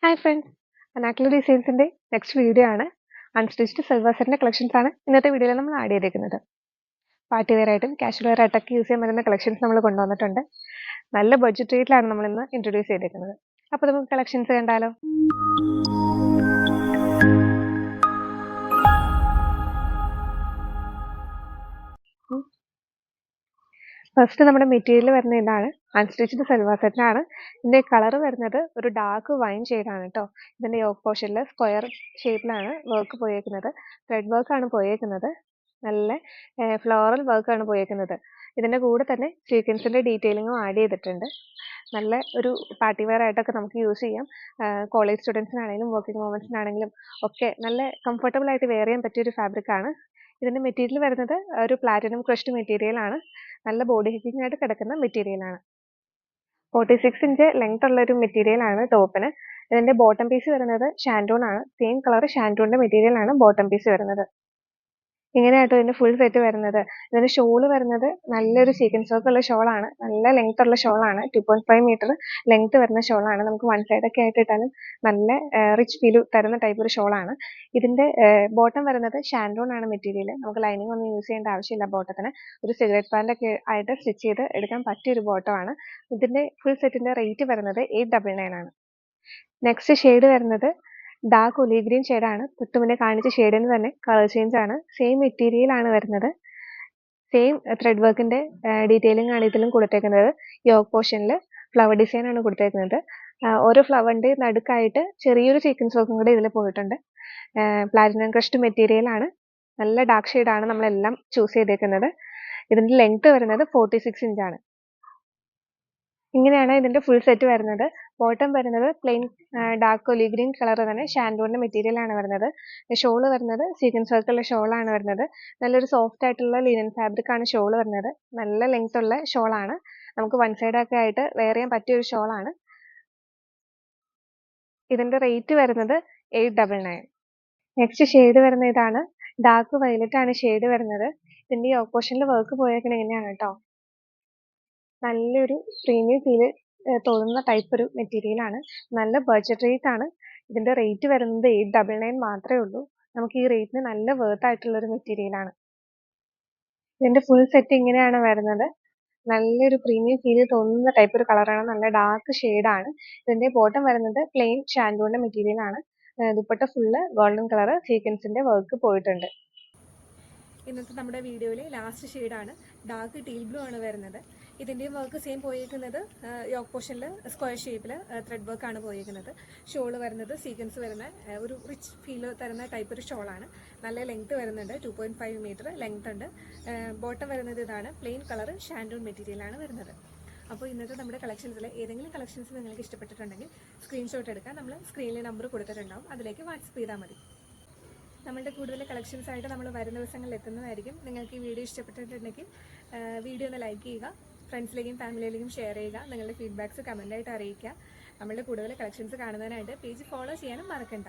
Hi friends, അനാക്ലി ഡിസൈൻസിൻ്റെ next video ആണ്. Unstitched salwar സെറ്റിൻ്റെ collections ആണ് ഇന്നത്തെ വീഡിയോയിൽ നമ്മൾ ആഡ് ചെയ്തേക്കുന്നത്. പാർട്ടി വെയർ ആയിട്ടും കാഷ്വൽ വെയർ ആയിട്ടൊക്കെ യൂസ് ചെയ്യാൻ പറ്റുന്ന കളക്ഷൻസ് നമ്മൾ കൊണ്ടുവന്നിട്ടുണ്ട്. നല്ല ബഡ്ജറ്റ് റേറ്റിലാണ് നമ്മൾ ഇന്ന് ഇൻട്രൊഡ്യൂസ് ചെയ്തേക്കുന്നത്. അപ്പോൾ നമുക്ക് കളക്ഷൻസ് കണ്ടാലോ. ഫസ്റ്റ് നമ്മുടെ മെറ്റീരിയൽ വരുന്ന ഇതാണ്. അൺസ്റ്റിച്ച്ഡ് സൽവാർ സെറ്റിനാണ്. ഇതിൻ്റെ കളർ വരുന്നത് ഒരു ഡാർക്ക് വൈൻ ഷെയ്ഡാണ് കേട്ടോ. ഇതിൻ്റെ യോക്ക് പോർഷനിൽ സ്ക്വയർ ഷേപ്പിലാണ് വർക്ക് പോയേക്കുന്നത്. ത്രെഡ് വർക്കാണ് പോയേക്കുന്നത്. നല്ല ഫ്ലോറൽ വർക്കാണ് പോയേക്കുന്നത്. ഇതിൻ്റെ കൂടെ തന്നെ സീക്വൻസിൻ്റെ ഡീറ്റെയിലിങ്ങും ആഡ് ചെയ്തിട്ടുണ്ട്. നല്ല ഒരു പാർട്ടി വെയർ ആയിട്ടൊക്കെ നമുക്ക് യൂസ് ചെയ്യാം. കോളേജ് സ്റ്റുഡൻസിനാണെങ്കിലും വർക്കിംഗ് വുമൻസിനാണെങ്കിലും ഒക്കെ നല്ല കംഫർട്ടബിൾ ആയിട്ട് വെയർ ചെയ്യാൻ പറ്റിയൊരു ഫാബ്രിക്കാണ്. ഇതിൻ്റെ മെറ്റീരിയൽ വരുന്നത് ഒരു പ്ലാറ്റിനം ക്രഷ്ഡ് മെറ്റീരിയലാണ്. നല്ല ബോഡി ഹിറ്റിംഗ് ആയിട്ട് കിടക്കുന്ന മെറ്റീരിയലാണ്. 46 ഇഞ്ച് ലെങ്ത് ഉള്ള ഒരു മെറ്റീരിയലാണ് ടോപ്പിന്. ഇതിൻ്റെ ബോട്ടം പീസ് വരുന്നത് ഷാൻഡൂൺ ആണ്. സെയിം കളർ ഷാൻഡൂണിൻ്റെ മെറ്റീരിയലാണ് ബോട്ടം പീസ് വരുന്നത്. ഇങ്ങനെയാട്ടോ ഇതിൻ്റെ ഫുൾ സെറ്റ് വരുന്നത്. ഇതിൻ്റെ ഷോള് വരുന്നത് നല്ലൊരു സീക്വൻസ് വർക്ക് ഉള്ള ഷോളാണ്. നല്ല ലെങ്ത് ഉള്ള ഷോളാണ്. 2.5 മീറ്റർ ലെങ്ത് വരുന്ന ഷോളാണ്. നമുക്ക് വൺ സൈഡ് ഒക്കെ ആയിട്ട് ഇട്ടാലും നല്ല റിച്ച് ഫീൽ തരുന്ന ടൈപ്പ് ഒരു ഷോളാണ്. ഇതിൻ്റെ ബോട്ടം വരുന്നത് ഷാൻഡൂൺ ആണ് മെറ്റീരിയൽ. നമുക്ക് ലൈനിങ് ഒന്നും യൂസ് ചെയ്യേണ്ട ആവശ്യമില്ല. ബോട്ടത്തിന് ഒരു സിഗരറ്റ് പാൻ്റ് ഒക്കെ ആയിട്ട് സ്റ്റിച്ച് ചെയ്ത് എടുക്കാൻ പറ്റിയൊരു ബോട്ടമാണ്. ഇതിൻ്റെ ഫുൾ സെറ്റിൻ്റെ റേറ്റ് വരുന്നത് 899 ആണ്. നെക്സ്റ്റ് ഷെയ്ഡ് വരുന്നത് ഡാർക്ക് ഒലീവ് ഗ്രീൻ ഷെയ്ഡാണ്. തൊട്ട് മുന്നേ കാണിച്ച ഷെയ്ഡിന് തന്നെ കളർ ചേഞ്ച് ആണ്. സെയിം മെറ്റീരിയൽ ആണ് വരുന്നത്. സെയിം ത്രെഡ് വർക്കിന്റെ ഡീറ്റെയിലിംഗ് ആണ് ഇതിലും കൊടുത്തേക്കുന്നത്. യോക്ക് പോർഷനിൽ ഫ്ലവർ ഡിസൈൻ ആണ് കൊടുത്തേക്കുന്നത്. ഓരോ ഫ്ലവറിന്റെ നടുക്കായിട്ട് ചെറിയൊരു സീക്വൻസ് വർക്കും കൂടെ ഇതിൽ പോയിട്ടുണ്ട്. പ്ലാറ്റിനം ക്രഷ്ഡ് മെറ്റീരിയൽ ആണ്. നല്ല ഡാർക്ക് ഷെയ്ഡാണ് നമ്മളെല്ലാം ചൂസ് ചെയ്തേക്കുന്നത്. ഇതിന്റെ ലെങ്ത് വരുന്നത് 46 ഇഞ്ചാണ്. ഇങ്ങനെയാണ് ഇതിന്റെ ഫുൾ സെറ്റ് വരുന്നത്. ബോട്ടം വരുന്നത് plain dark olive green colour തന്നെ ഷാൻഡൂണിന്റെ മെറ്റീരിയൽ ആണ് വരുന്നത്. ഷോള് വരുന്നത് സീക്വൻസ് വർക്കുള്ള ഷോളാണ് വരുന്നത്. നല്ലൊരു സോഫ്റ്റ് ആയിട്ടുള്ള ലിനൻ ഫാബ്രിക് ആണ് ഷോള് വരുന്നത്. നല്ല ലെങ്ത് ഉള്ള ഷോളാണ്. നമുക്ക് വൺ സൈഡ് ഒക്കെ ആയിട്ട് വെയർ ചെയ്യാൻ പറ്റിയ ഒരു ഷോളാണ്. ഇതിന്റെ റേറ്റ് വരുന്നത് 899. നെക്സ്റ്റ് ഷെയ്ഡ് വരുന്ന ഇതാണ്. ഡാർക്ക് വയലറ്റ് ആണ് ഷെയ്ഡ് വരുന്നത്. ഇതിന്റെ യോക്ക് പോർഷനിൽ വർക്ക് പോയേക്കണ ഇങ്ങനെയാണ് കേട്ടോ. നല്ലൊരു പ്രീമിയം ഫീല് തോന്നുന്ന ടൈപ്പ് ഒരു മെറ്റീരിയൽ ആണ്. നല്ല ബഡ്ജറ്റ് റേറ്റ് ആണ്. ഇതിന്റെ റേറ്റ് വരുന്നത് 899 മാത്രമേ ഉള്ളൂ. നമുക്ക് ഈ റേറ്റിന് നല്ല വർത്ത് ആയിട്ടുള്ള ഒരു മെറ്റീരിയൽ ആണ്. ഇതിന്റെ ഫുൾ സെറ്റ് ഇങ്ങനെയാണ് വരുന്നത്. നല്ലൊരു പ്രീമിയം ഫീല് തോന്നുന്ന ടൈപ്പ് ഒരു കളറാണ്. നല്ല ഡാർക്ക് ഷെയ്ഡാണ്. ഇതിന്റെ ബോട്ടം വരുന്നത് പ്ലെയിൻ ഷാൻഡൂണിന്റെ മെറ്റീരിയൽ ആണ്. ദുപ്പട്ട ഫുള്ള് ഗോൾഡൻ കളർ സീക്വൻസിന്റെ വർക്ക് പോയിട്ടുണ്ട്. ഇന്നത്തെ നമ്മുടെ വീഡിയോയിൽ ലാസ്റ്റ് ഷെയ്ഡാണ്. ഡാർക്ക് ടീൽ ബ്ലൂ ആണ് വരുന്നത്. ഇതിൻ്റെയും വർക്ക് സെയിം പോയേക്കുന്നത് യോക്ക് പോർഷനിൽ സ്ക്വയർ ഷേപ്പിൽ ത്രെഡ് വർക്കാണ് പോയേക്കുന്നത്. ഷോള് വരുന്നത് സീക്വൻസ് വരുന്ന ഒരു റിച്ച് ഫീൽ തരുന്ന ടൈപ്പ് ഒരു ഷോളാണ്. നല്ല ലെങ്ത് വരുന്നുണ്ട്. 2.5 മീറ്റർ ലെങ്ത് ഉണ്ട്. ബോട്ടം വരുന്നത് ഇതാണ്. പ്ലെയിൻ കളർ ഷാൻഡൂൺ മെറ്റീരിയലാണ് വരുന്നത്. അപ്പോൾ ഇന്നത്തെ നമ്മുടെ കളക്ഷൻസിൽ ഏതെങ്കിലും കളക്ഷൻസ് നിങ്ങൾക്ക് ഇഷ്ടപ്പെട്ടിട്ടുണ്ടെങ്കിൽ സ്ക്രീൻഷോട്ട് എടുക്കാൻ നമ്മൾ സ്ക്രീനിൽ നമ്പർ കൊടുത്തിട്ടുണ്ടാവും. അതിലേക്ക് വാട്സപ്പ് ചെയ്താൽ മതി. നമ്മളുടെ കൂടുതൽ കളക്ഷൻസ് ആയിട്ട് നമ്മൾ വരുന്ന ദിവസങ്ങളിൽ എത്തുന്നതായിരിക്കും. നിങ്ങൾക്ക് ഈ വീഡിയോ ഇഷ്ടപ്പെട്ടിട്ടുണ്ടെങ്കിൽ വീഡിയോ ഒന്ന് ലൈക്ക് ചെയ്യുക, ഫ്രണ്ട്സിലേക്കും ഫാമിലിയിലേക്കും ഷെയർ ചെയ്യുക. നിങ്ങളുടെ ഫീഡ്ബാക്ക്സ് കമൻ്റായിട്ട് അറിയിക്കുക. നമ്മളുടെ കൂടുതൽ കളക്ഷൻസ് കാണുന്നതിനായിട്ട് പേജ് ഫോളോ ചെയ്യാനും മറക്കണ്ട.